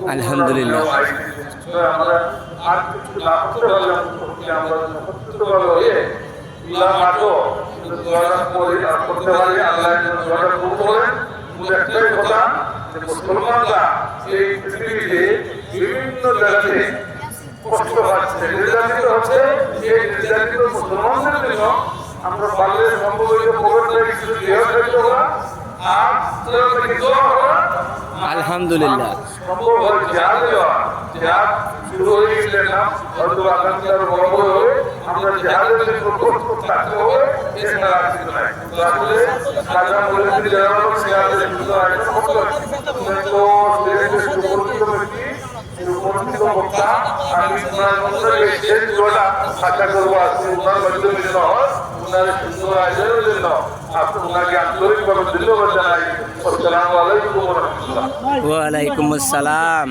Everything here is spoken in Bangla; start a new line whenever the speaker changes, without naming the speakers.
আলহামদুলিল্লাহ।
আমরা আর কিছু না করতে পারলাম আমরা সত্যভাবে হয়ে ইলাম আটো দোয়া করি আর করতে পারি আল্লাহ দোয়াটা কবুল করেন। শুধু একটাই কথা যে মুসলমানরা এই পৃথিবীতে বিভিন্ন জায়গাতে কষ্ট পাচ্ছে, নির্যাতিত হচ্ছে। এই নির্যাতিত মুসলমানদের জন্য আমরা পারলে সম্ভব হইলে খবরটা কিছু দেওয়া থাকতে হবে আর কিছু হবে।
আলহামদুলিল্লাহ।
সম্ভব হয় জিহাদ দেওয়া, জিহাদ শুরু হয়ে গেলে না হয়তো আগামীকাল বড় হবে, আমরা জিহাদের জন্য প্রস্তুত থাকতে হবে। এছাড়া আর কিছু নাই। আসলে কাজা বলেছি যারা জিহাদের শুরু আয়োজন করতে হবে তো দেশের সুপরিচিত ব্যক্তি সুপরিচিত বক্তা আমি ওনার মধ্যে শেষ দোয়াটা সাক্ষা করবো আজকে ওনার মাধ্যমে যেন হয় ওনার সুন্দর আয়োজনের জন্য আপনি ওনাকে আন্তরিকভাবে ধন্যবাদ জানাই। আসসালামু আলাইকুম ওয়া রাহমাতুল্লাহ।
ওয়ালাইকুম আসসালাম।